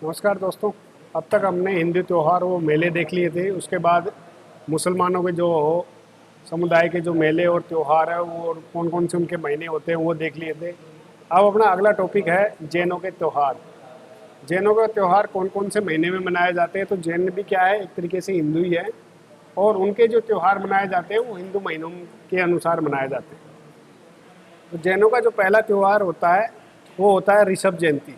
नमस्कार दोस्तों। अब तक हमने हिंदू त्यौहार वो मेले देख लिए थे। उसके बाद मुसलमानों के जो समुदाय के जो मेले और त्यौहार है वो और कौन कौन से उनके महीने होते हैं वो देख लिए थे। अब अपना अगला टॉपिक है जैनों के त्यौहार। जैनों का त्यौहार कौन कौन से महीने में मनाए जाते हैं। तो जैन भी क्या है, एक तरीके से हिंदू ही है, और उनके जो त्यौहार मनाए जाते हैं वो हिंदू महीनों के अनुसार मनाए जाते हैं। तो जैनों का जो पहला त्यौहार होता है वो होता है ऋषभ जयंती।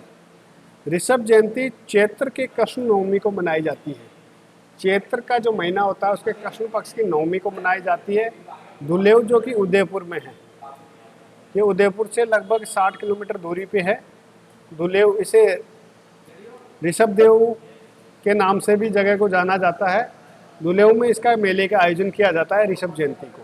ऋषभ जयंती चैत्र के कृष्ण नवमी को मनाई जाती है। चैत्र का जो महीना होता है उसके कृष्ण पक्ष की नवमी को मनाई जाती है। धुलेव जो कि उदयपुर में है, ये उदयपुर से लगभग 60 किलोमीटर दूरी पे है। धुलेव, इसे ऋषभ देव के नाम से भी जगह को जाना जाता है। धुलेव में इसका मेले का आयोजन किया जाता है ऋषभ जयंती को।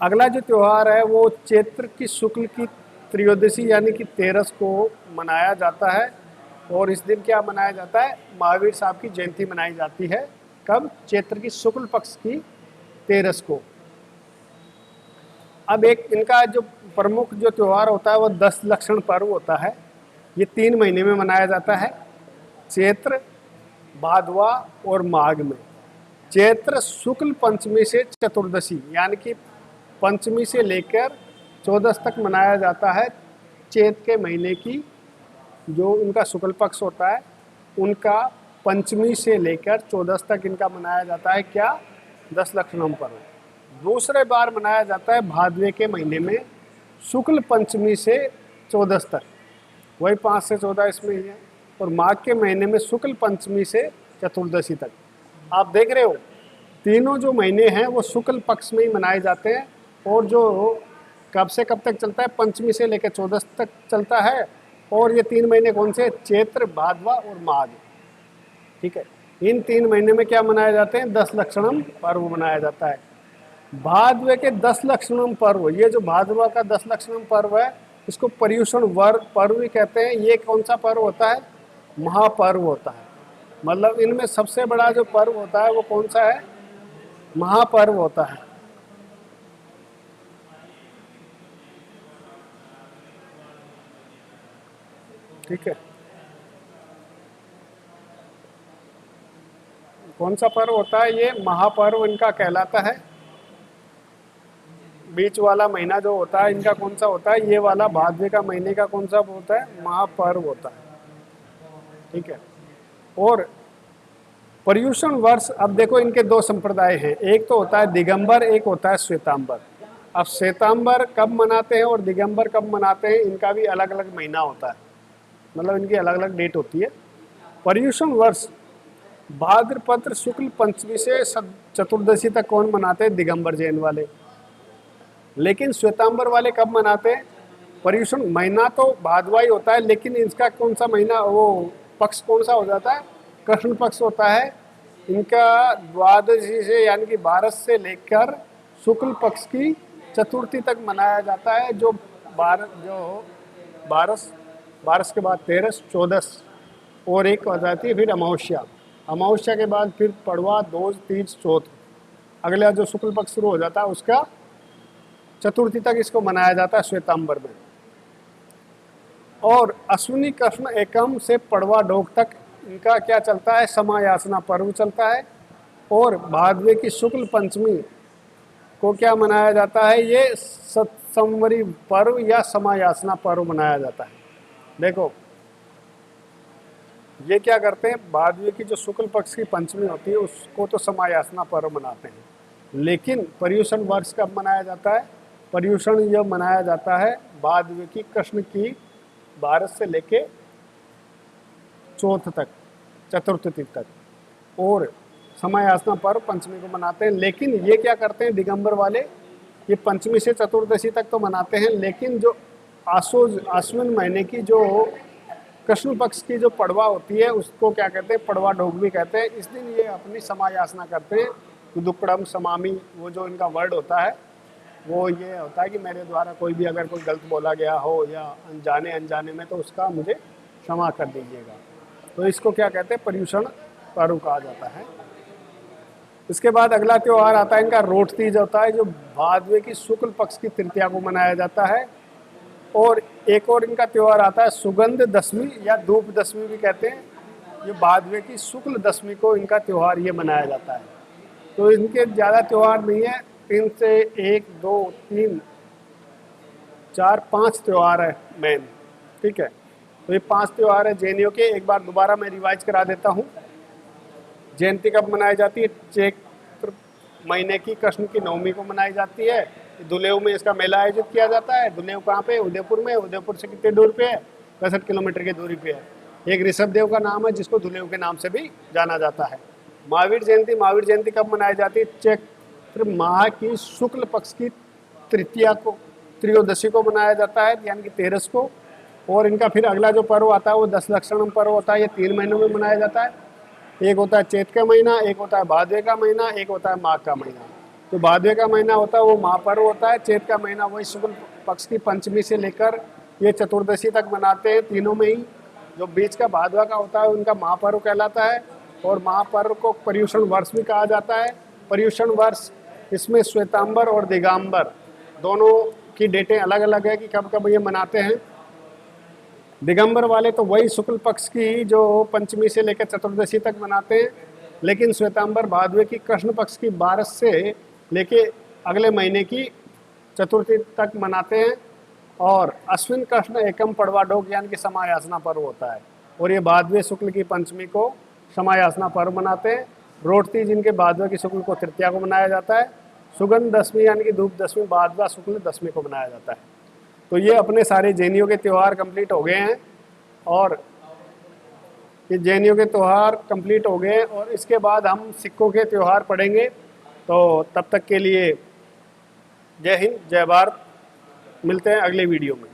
अगला जो त्यौहार है वो चैत्र की शुक्ल की त्रयोदशी यानी कि 13 को मनाया जाता है। और इस दिन क्या मनाया जाता है, महावीर साहब की जयंती मनाई जाती है। कब? चैत्र की शुक्ल पक्ष की 13 को। अब एक इनका जो प्रमुख जो त्यौहार होता है वो 10 लक्षण पर्व होता है। ये 3 महीने में मनाया जाता है, चैत्र, भादवा और माघ में। चैत्र शुक्ल पंचमी से चतुर्दशी यानी कि पंचमी से लेकर 14 तक मनाया जाता है। चैत के महीने की जो उनका शुक्ल पक्ष होता है उनका पंचमी से लेकर 14 तक इनका मनाया जाता है क्या, 10 लक्षणम पर्व। दूसरे बार मनाया जाता है भादवे के महीने में, शुक्ल पंचमी से 14 तक, वही 5 से 14 इसमें ही है। और माघ के महीने में शुक्ल पंचमी से चतुर्दशी तक। आप देख रहे हो तीनों जो महीने हैं वो शुक्ल पक्ष में ही मनाए जाते हैं। और जो कब से कब तक चलता है, पंचमी से लेकर 14 तक चलता है। और ये 3 महीने कौन से? चैत्र, भादवा और माघ। ठीक है, इन 3 महीने में क्या मनाए जाते हैं? 10 लक्षणम पर्व मनाया जाता है। भादवे के 10 लक्षणम पर्व, ये जो भादवा का 10 लक्षणम पर्व है इसको पर्युषण वर पर्व भी कहते हैं। ये कौन सा पर्व होता है? महापर्व होता है। मतलब इनमें सबसे बड़ा जो पर्व होता है वो कौन सा है? महापर्व होता है। ठीक है, कौन सा पर्व होता है? ये महापर्व इनका कहलाता है। बीच वाला महीना जो होता है इनका कौन सा होता है? ये वाला भादवे का महीने का कौन सा होता है? महापर्व होता है। ठीक है, और पर्युषण वर्ष, अब देखो इनके 2 संप्रदाय हैं, एक तो होता है दिगंबर, एक होता है श्वेतांबर। अब श्वेतांबर कब मनाते हैं और दिगंबर कब मनाते हैं, इनका भी अलग अलग महीना होता है, मतलब इनकी अलग अलग डेट होती है। पर्युषण वर्ष भाद्रपद शुक्ल पंचमी से चतुर्दशी तक कौन मनाते हैं? दिगंबर जैन वाले। लेकिन श्वेतांबर वाले कब मनाते हैं? पर्युषण महीना तो भादवा ही होता है, लेकिन इसका कौन सा महीना, वो पक्ष कौन सा हो जाता है? कृष्ण पक्ष होता है। इनका द्वादशी से यानी कि 12 से लेकर शुक्ल पक्ष की चतुर्थी तक मनाया जाता है। जो 12 के बाद 13, 14 और एक हो जाती है फिर अमावस्या। अमावस्या के बाद फिर पड़वा, दोज, तीज, चौथ, अगला जो शुक्ल पक्ष शुरू हो जाता है उसका चतुर्थी तक इसको मनाया जाता है श्वेतांबर में। और अश्विनी कृष्ण एकम से पड़वा डोक तक इनका क्या चलता है? समायासना पर्व चलता है। और भादवे की शुक्ल पंचमी को क्या मनाया जाता है? ये सत्संवरी पर्व या समायासना पर्व मनाया जाता है। देखो ये क्या करते हैं, भादवे की जो शुक्ल पक्ष की पंचमी होती है उसको तो समायासना पर्व मनाते हैं, लेकिन पर्युषण वर्ष कब मनाया जाता है? पर्युषण यह मनाया जाता है भादवे की कृष्ण की 12 से लेके चौथ तक, चतुर्थी तक। और समायासना पर्व पंचमी को मनाते हैं। लेकिन ये क्या करते हैं दिगंबर वाले, ये पंचमी से चतुर्दशी तक तो मनाते हैं, लेकिन जो आश्विन महीने की जो कृष्ण पक्ष की जो पड़वा होती है उसको क्या कहते हैं? पड़वा डोग भी कहते हैं। इस दिन ये अपनी समायासना करते हैं। दुक्कड़म समामी, वो जो इनका वर्ड होता है वो ये होता है कि मेरे द्वारा कोई भी अगर कोई गलत बोला गया हो या अनजाने अनजाने में तो उसका मुझे क्षमा कर दीजिएगा। तो इसको क्या कहते हैं? पर्युषण पर्व कहा जाता है। इसके बाद अगला त्यौहार आता है इनका रोट तीज होता है, जो भादवे की शुक्ल पक्ष की तृतीया को मनाया जाता है। और एक और इनका त्यौहार आता है सुगंध दशमी या धूप दशमी भी कहते हैं। ये भादवे की शुक्ल दशमी को इनका त्यौहार ये मनाया जाता है। तो इनके ज़्यादा त्यौहार नहीं है, इनसे 1 2 3 4 5 त्यौहार है मेन। ठीक है, तो ये 5 त्यौहार है जैनियों के। एक बार दोबारा मैं रिवाइज करा देता हूँ। जयंती कब मनाई जाती है? चैत्र महीने की कृष्ण की नवमी को मनाई जाती है। दुलेव में इसका मेला आयोजित किया जाता है। दुलेव कहाँ पे? उदयपुर में। उदयपुर से कितनी दूर पे है? 65 किलोमीटर की दूरी पे है। एक ऋषभ देव का नाम है जिसको दुलेव के नाम से भी जाना जाता है। महावीर जयंती कब मनाई जाती है? चैत्र माह की शुक्ल पक्ष की तृतीया को, त्रयोदशी को मनाया जाता है, यानी कि 13 को। और इनका फिर अगला जो पर्व आता है वो 10 लक्षण पर्व होता है। ये 3 महीनों में मनाया जाता है। एक होता है चैत का महीना, एक होता है भादवे का महीना, एक होता है माघ का महीना। तो भादवे का महीना होता है वो महापर्व होता है। चैत का महीना वही शुक्ल पक्ष की पंचमी से लेकर ये चतुर्दशी तक मनाते हैं, तीनों में ही। जो बीच का भादवा का होता है उनका महापर्व कहलाता है। और महापर्व को पर्युषण वर्ष भी कहा जाता है। पर्युषण वर्ष, इसमें श्वेतांबर और दिगंबर दोनों की डेटें अलग अलग है कि कब कब ये मनाते हैं। दिगंबर वाले तो वही शुक्ल पक्ष की जो पंचमी से लेकर चतुर्दशी तक मनाते हैं, लेकिन श्वेतांबर भादवे की कृष्ण पक्ष की 12 से लेके अगले महीने की चतुर्थी तक मनाते हैं। और अश्विन कृष्ण एकम पड़वाडोक यानी कि समायासना पर्व होता है। और ये भादवे शुक्ल की पंचमी को समायासना पर्व मनाते हैं। रोटती जिनके भादवे की शुक्ल को तृतीया को मनाया जाता है। सुगंध दशमी यानी कि धूप दशमी भादवा शुक्ल दशमी को मनाया जाता है। तो ये अपने सारे जैनियों के त्यौहार कंप्लीट हो गए हैं। और ये जैनियों के त्यौहार कंप्लीट हो गए हैं और इसके बाद हम सिखों के त्यौहार पढ़ेंगे। तो तब तक के लिए जय हिंद, जय भारत। मिलते हैं अगले वीडियो में।